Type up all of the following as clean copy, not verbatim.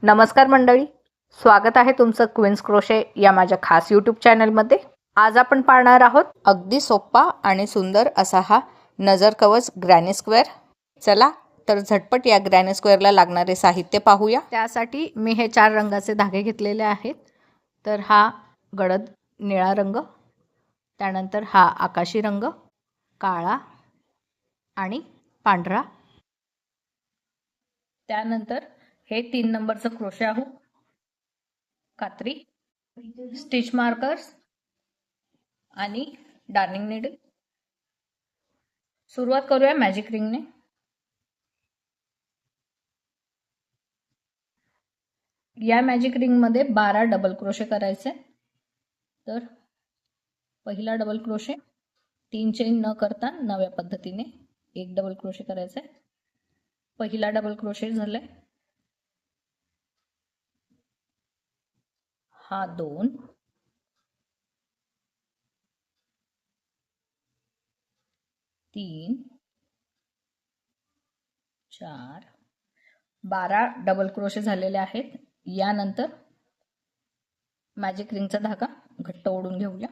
नमस्कार मंडळी, स्वागत आहे तुमचं क्वीन्स क्रोशे या माझ्या खास यूट्यूब चॅनलमध्ये। आज आपण पाहणार आहोत अगदी सोपा आणि सुंदर असा हा नजर कवच ग्रॅनी स्क्वेअर। चला तर झटपट या ग्रॅनी स्क्वेअरला लागणारे साहित्य पाहूया। त्यासाठी मी हे 4 रंगाचे धागे घेतलेले आहेत। तर हा गडद निळा रंग, त्यानंतर हा आकाशी रंग, काळा आणि पांढरा, त्यानंतर हे 3 नंबरचं क्रोशे आहू, कात्री, स्टिच मार्कर्स आणि डार्निंग नीडल। सुरुवात करूया मॅजिक रिंगने। या मॅजिक रिंग मध्ये 12 डबल क्रोशे करायचे। तर पहिला डबल क्रोशे, 3 चेन न करता नव्या पद्धतीने एक डबल क्रोशे करायचे। पहिला डबल क्रोशे झाले, हा 2, 3, 4, 12 डबल क्रोशे झालेले आहेत। यानंतर मॅजिक रिंगचा धागा घट्ट ओढून घेऊया।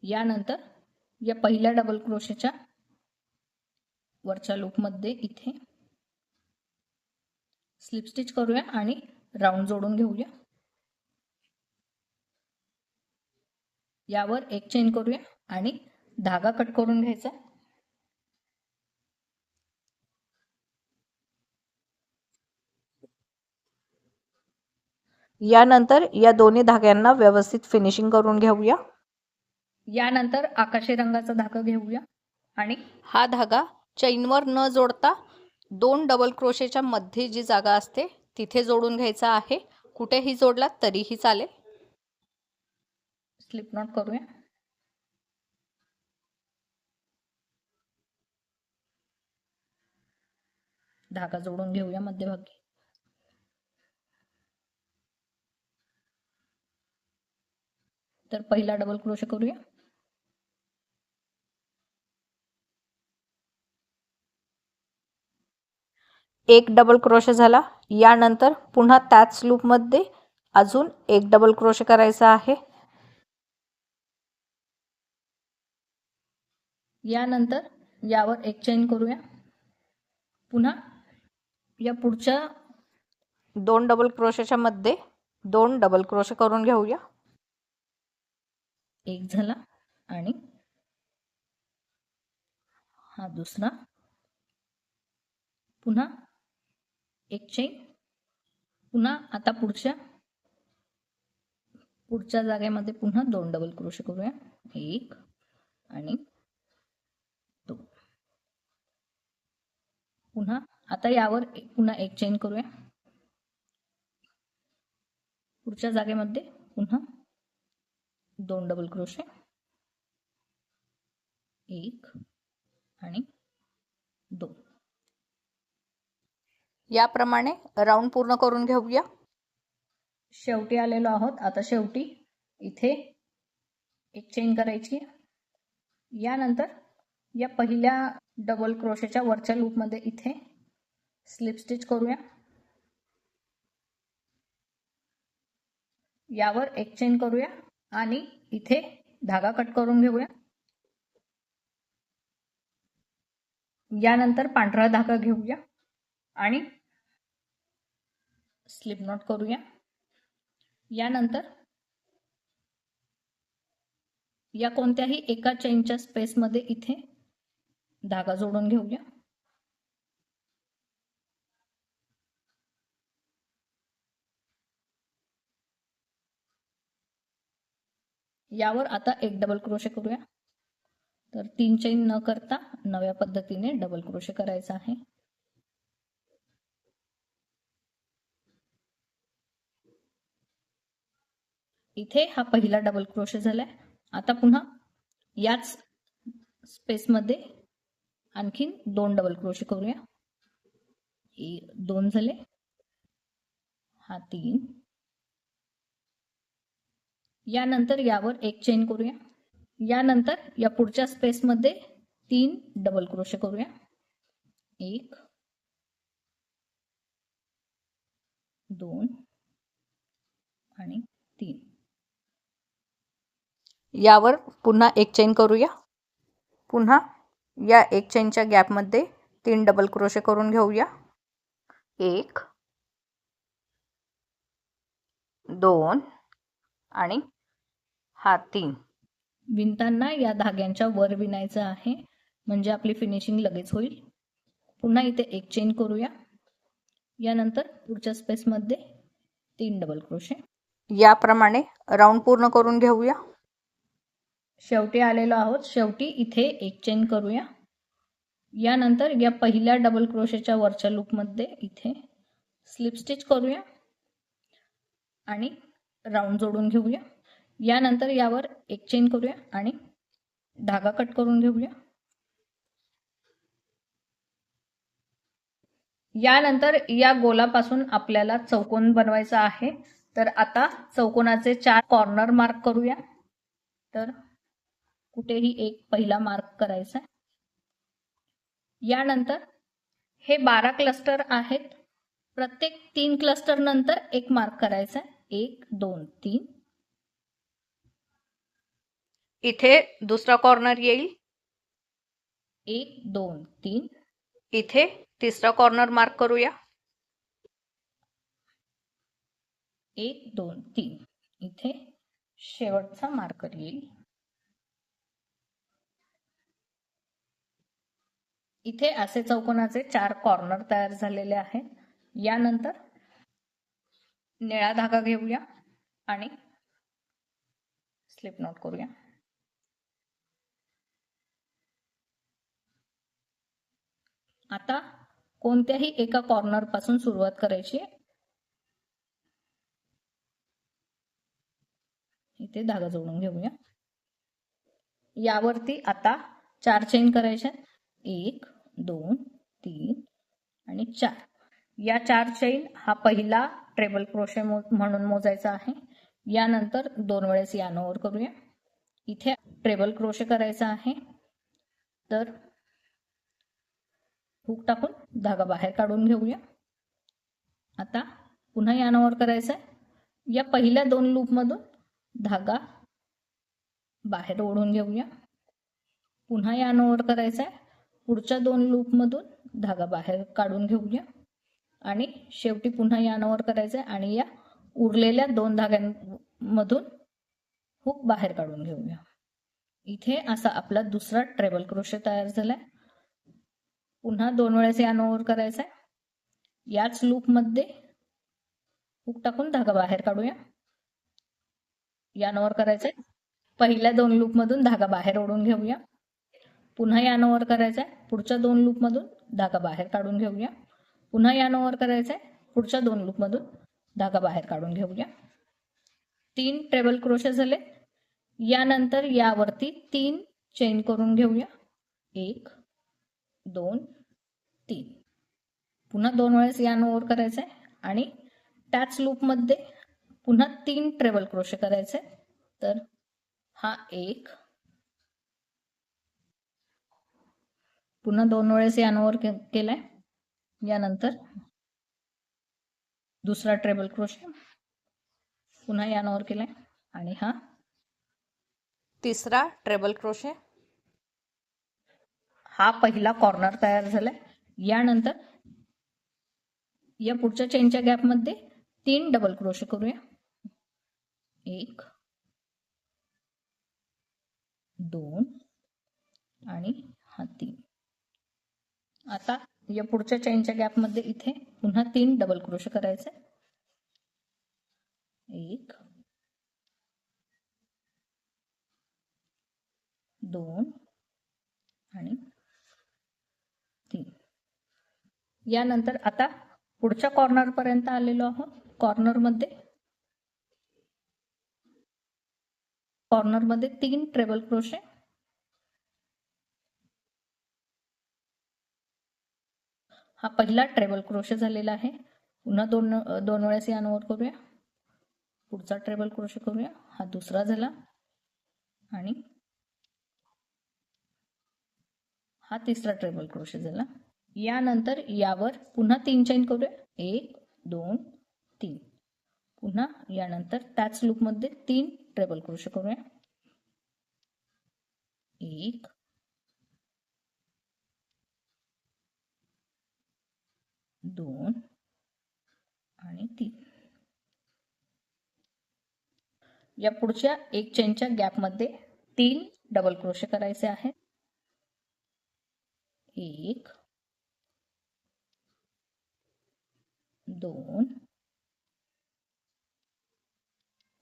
यानंतर या पहिल्या डबल क्रोशेच्या वरच्या लूप मध्ये इथे स्लिप स्टिच करूया आणि राऊंड जोडून घेऊया। यावर एक चेन करूया आणि धागा कट करून घ्यायचा। यानंतर या दोन्ही धाग्यांना व्यवस्थित फिनिशिंग करून घेऊया। यानंतर आकाशी रंगाचा धागा घेऊया आणि हा धागा चैनवर न जोडता 2 डबल क्रोशेच्या मध्ये जी जागा असते तिथे जोडून घ्यायचा आहे। कुठेही जोडला तरीही चालेल। स्लिप नॉट करूया। धागा जोडून घेऊया मध्यभागी। तर पहिला डबल क्रोशे करूया, एक डबल क्रोशे झाला। यानंतर पुन्हा त्याच लूप मध्ये अजून एक डबल क्रोशे करायचा आहे। यानंतर यावर एक चेन करूया। पुन्हा या पुढच्या 2 डबल क्रोशेच्या मध्ये 2 डबल क्रोशे करून घेऊया। एक झाला आणि हा दुसरा, पुन्हा एक चेन, पुन्हा आता पुढच्या जागेमध्ये पुन्हा 2 डबल क्रोशे करूया, 1 आणि 2। पुन्हा आता यावर पुन्हा एक चेन करूया। पुढच्या जागेमध्ये पुन्हा 2 डबल क्रोशे, 1 आणि 2। याप्रमाणे राऊंड पूर्ण करून घेऊया। शेवटी आलेलो आहोत। आता शेवटी इथे एक चेन करायची। यानंतर या पहिल्या डबल क्रोशेच्या वरच्या लूप मध्ये इथे स्लिप स्टिच करूया। यावर एक चेन करूया आणि इथे धागा कट करून घेऊया। यानंतर पांढरा धागा घेऊया आणि स्लिप नॉट करूया। यानंतर या कोणत्याही एका चेनच्या स्पेस मध्ये इथे धागा जोडून घेऊया। यावर आता एक डबल क्रोशे करूया। तर 3 चेन न करता नव्या पद्धतीने डबल क्रोशे करायचा आहे। इथे हा पहिला डबल क्रोशे झालाय। आता पुन्हा याच स्पेस मध्ये आणखीन 2 डबल क्रोशे करूया। 2 झाले, हा 3। यानंतर यावर एक चेन करूया। यानंतर या पुढच्या स्पेस मध्ये 3 डबल क्रोशे करूया, 1 2 आणि 3. यावर पुन्हा एक चेन करूया. पुन्हा या एक चेनच्या गॅपमध्ये 3 डबल क्रोशे करून घेऊया. 1 2 आणि हा 3. विणताना या धाग्यांच्या वर विणायचं आहे, म्हणजे आपली फिनिशिंग लगेच होईल. पुन्हा इथे एक चेन करूया. यानंतर पुढच्या स्पेसमध्ये 3 डबल क्रोशे. याप्रमाणे राऊंड पूर्ण करून घेऊया. शेवटी आलेलो आहोत. शेवटी इथे एक चेन करूया. यानंतर या पहिल्या डबल क्रोशेच्या वरच्या लूपमध्ये इथे स्लिप स्टिच करूया आणि राऊंड जोडून घेऊया. यानंतर यावर एक चेन करूया आणि धागा कट करून घेऊया. यानंतर या गोलापासून आपल्याला चौकोन बनवायचा आहे. तर आता चौकोनाचे 4 कॉर्नर मार्क करूया. तर कुठेही एक पहिला मार्क करायचा. यानंतर हे 12 क्लस्टर आहेत. प्रत्येक 3 क्लस्टर नंतर एक मार्क करायचा. 1 2 3. इथे दुसरा कॉर्नर येईल. 1 2 3. इथे तिसरा कॉर्नर मार्क करूया. 1 2 3. इथे शेवटचा मार्कर येईल. इथे असे चौकोनाचे 4 कॉर्नर तयार झालेले आहेत. यानंतर निळा धागा घेऊया आणि स्लिप नॉट करूया. आता कोणत्याही एका कॉर्नर पासून सुरुवात करायची. इथे धागा जोडून घेऊया. यावरती आता 4 चेन करायच्या. 1 2 3 आणि 4. या 4 चेन हा पहिला ट्रेबल क्रोशे म्हणून मोजायचा आहे. यानंतर 2 वेळेस यार्न ओव्हर करूया. इथे ट्रेबल क्रोशे करायचा आहे. तर हुक टाकून धागा बाहेर काढून घेऊया. आता पुन्हा यार्न ओव्हर करायचा आहे. या पहिल्या 2 लूपमधून धागा बाहेर ओढून घेऊया. पुन्हा यार्न ओव्हर करायचा आहे. पुढच्या 2 लूपमधून धागा बाहेर काढून घेऊया आणि शेवटी पुन्हा यार्न ओव्हर करायचा आहे आणि या उरलेल्या 2 धाग्यांमधून हुक बाहेर काढून घेऊया. इथे असा आपला दुसरा ट्रेबल क्रोशे तयार झालाय. पुन्हा 2 वेळेस यार्न ओव्हर करायचा आहे. याच लूपमध्ये हुक टाकून धागा बाहेर काढूया. यार्न ओव्हर करायचा आहे. पहिल्या 2 लूपमधून धागा बाहेर ओढून घेऊया. पुन्हा यार्न ओव्हर करायचा आहे. पुढच्या 2 लूपमधून धागा बाहेर काढून घेऊया. पुन्हा यार्न ओव्हर करायचा आहे. पुढच्या 2 लूपमधून धागा बाहेर काढून घेऊया. 3 ट्रेबल क्रोशे झाले. यानंतर यावरती 3 चेन करून घेऊया. 1 2 3. पुन्हा 2 वेळेस यार्न ओव्हर करायचा आहे आणि त्याच लूपमध्ये पुन्हा 3 ट्रेबल क्रोशे करायचे. तर हा 1. पुन्हा 2 वेळेस यार्न ओव्हर केलाय. यानंतर दुसरा ट्रेबल क्रोशे. पुन्हा यार्न ओव्हर केलाय आणि हा तिसरा ट्रेबल क्रोशे. हा पहिला कॉर्नर तयार झालाय. यानंतर या पुढच्या चेनच्या गॅपमध्ये 3 डबल क्रोशे करूया. 1 2 आणि हा 3. आता या पुढच्या चेनच्या गॅपमध्ये इथे पुन्हा 3 डबल क्रोशे करायचे. 1 2 आणि 3. यानंतर आता पुढच्या कॉर्नर पर्यंत आलेलो आहोत. कॉर्नरमध्ये 3 ट्रेबल क्रोशे. हा पहिला ट्रेबल क्रोशे झालेला आहे. पुन्हा 2 वेळेस यार्न ओव्हर करूया. पुढचा ट्रेबल क्रोशे करूया. हा दुसरा झाला आणि हा तिसरा ट्रेबल क्रोशे झाला. यानंतर यावर पुन्हा 3 चेन करूया. 1 2 3. पुन्हा यानंतर त्याच लूपमध्ये 3 ट्रिपल क्रोशे करूया. 1 2 आणि 3. या पुढच्या एक चेनच्या गॅपमध्ये 3 डबल क्रोशे करायचे आहेत. 1 2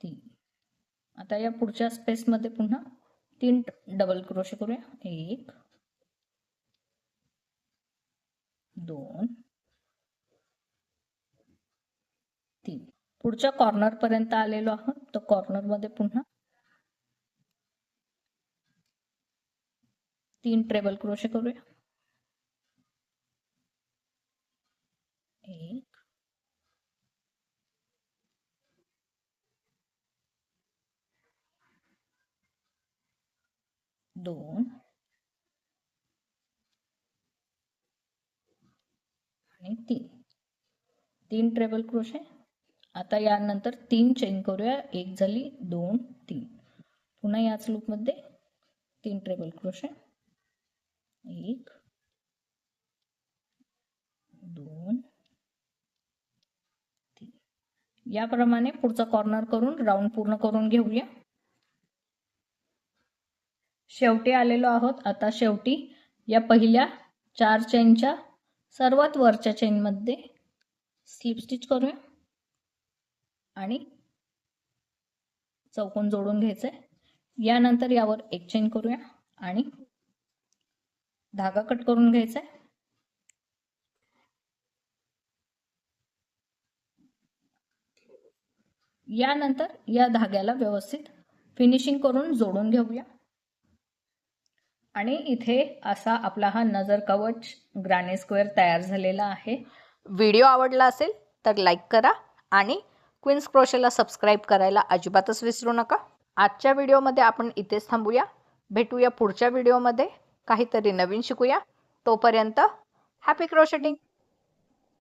3. आता या पुढच्या स्पेसमध्ये पुन्हा 3 डबल क्रोशे करूया. 1 2 3. पुढच्या कॉर्नर पर्यंत आलेलो आहोत. तर कॉर्नर मध्ये पुन्हा 3 ट्रिपल क्रोशे करूया. 1 2 आणि 3 ट्रिपल क्रोशे. आता यानंतर 3 चेन करूया. 1 झाली, 2 3. पुन्हा याच लूप मध्ये 3 ट्रिपल क्रोशे. 1 2 3. याप्रमाणे पुढचा कॉर्नर करून राऊंड पूर्ण करून घेऊया. शेवटी आलेलो आहोत. आता शेवटी या पहिल्या 4 चेनच्या सर्वात वरच्या चेन मध्ये स्लिप स्टिच करूया आणि चौकोन जोडून घ्यायचंय. यानंतर यावर एक चेन करूया आणि धागा कट करून घ्यायचा आहे. यानंतर या धाग्याला व्यवस्थित फिनिशिंग करून जोडून घेऊया. आणि इथे असा आपला हा नजर कवच ग्रॅनी स्क्वेअर तयार झालेला आहे. व्हिडिओ आवडला असेल तर लाईक करा आणि क्वीन्स क्रोशेला सबस्क्राईब करायला अजिबातच विसरू नका. आजच्या व्हिडिओमध्ये आपण इथेच थांबूया. भेटूया पुढच्या व्हिडिओमध्ये. काहीतरी नवीन शिकूया. तोपर्यंत हॅपी क्रोशेटिंग.